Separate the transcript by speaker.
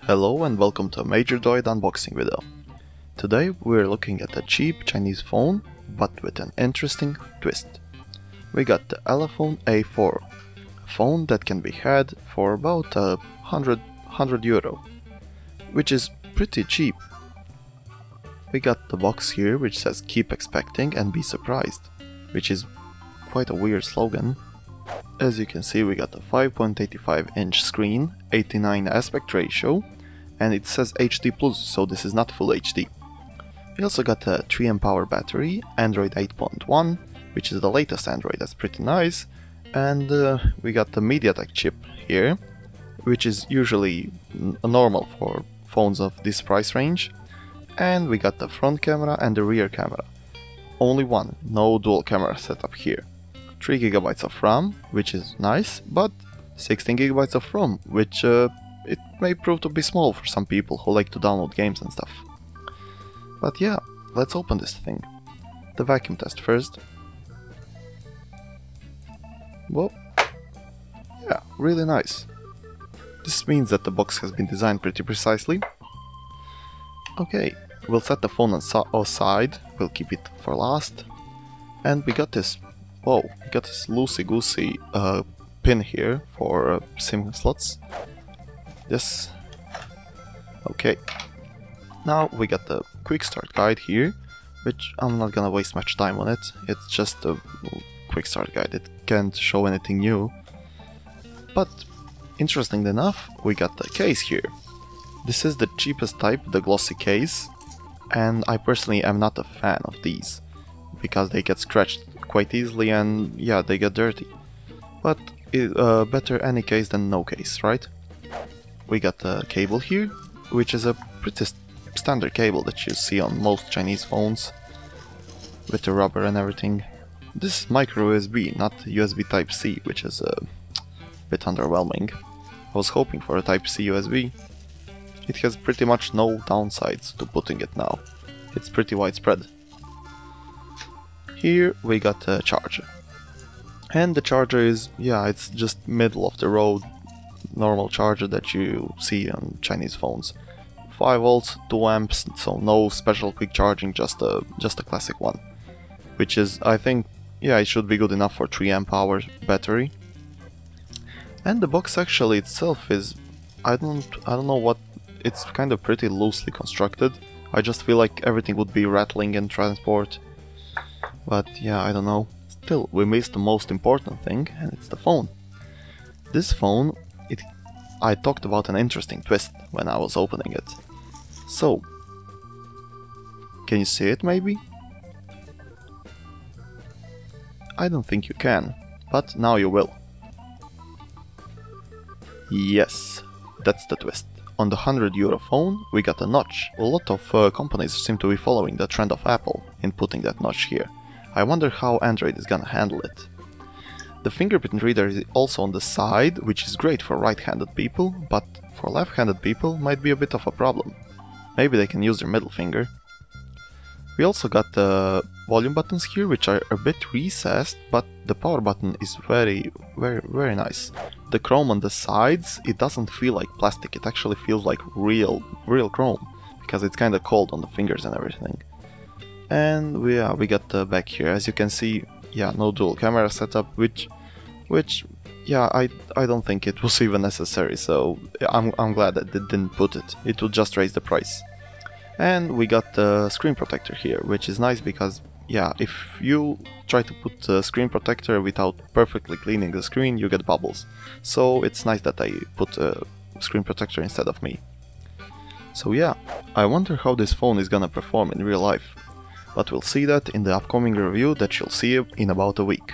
Speaker 1: Hello and welcome to a Major Droid unboxing video. Today we're looking at a cheap Chinese phone, but with an interesting twist. We got the Elephone A4, a phone that can be had for about 100 euro, which is pretty cheap. We got the box here which says keep expecting and be surprised, which is quite a weird slogan. As you can see, we got a 5.85 inch screen, 89 aspect ratio, and it says HD+, so this is not full HD. We also got a 3 Ah battery, Android 8.1, which is the latest Android, that's pretty nice, and we got the MediaTek chip here, which is usually normal for phones of this price range, and we got the front camera and the rear camera. Only one, no dual camera setup here. 3 GB of RAM, which is nice, but 16 GB of ROM, which it may prove to be small for some people who like to download games and stuff. But yeah, let's open this thing. The vacuum test first. Well, yeah, really nice. This means that the box has been designed pretty precisely. Okay, we'll set the phone aside, we'll keep it for last. And we got this, whoa, we got this loosey-goosey pin here for SIM slots. Yes. Okay. Now we got the quick start guide here, which I'm not gonna waste much time on it. It's just a quick start guide, it can't show anything new. But interestingly enough, we got the case here. This is the cheapest type, the glossy case, and I personally am not a fan of these, because they get scratched quite easily and yeah, they get dirty. But better any case than no case, right? We got the cable here, which is a pretty standard cable that you see on most Chinese phones, with the rubber and everything. This is micro USB, not USB Type-C, which is a bit underwhelming. I was hoping for a Type-C USB. It has pretty much no downsides to putting it now. It's pretty widespread. Here we got a charger. And the charger is, yeah, it's just middle of the road normal charger that you see on Chinese phones. 5 volts, 2 amps, so no special quick charging, just a classic one. Which is, I think, yeah, it should be good enough for 3 amp hour battery. And the box actually itself is, I don't know what, it's kind of pretty loosely constructed. I just feel like everything would be rattling in transport. But yeah, I don't know. Still, we missed the most important thing, and it's the phone. This phone, I talked about an interesting twist when I was opening it. So, can you see it maybe? I don't think you can, but now you will. Yes, that's the twist. On the 100 euro phone, we got a notch. A lot of companies seem to be following the trend of Apple in putting that notch here. I wonder how Android is gonna handle it. The fingerprint reader is also on the side, which is great for right-handed people, but for left-handed people might be a bit of a problem. Maybe they can use their middle finger. We also got the volume buttons here, which are a bit recessed, but the power button is very nice. The chrome on the sides, it doesn't feel like plastic, it actually feels like real chrome, because it's kinda cold on the fingers and everything. And we got the back here, as you can see, yeah, no dual camera setup, which yeah, I don't think it was even necessary, so I'm glad that they didn't put it. It would just raise the price. And we got the screen protector here, which is nice because, yeah, if you try to put a screen protector without perfectly cleaning the screen, you get bubbles. So it's nice that I put a screen protector instead of me. So yeah, I wonder how this phone is gonna perform in real life. But we'll see that in the upcoming review that you'll see in about a week.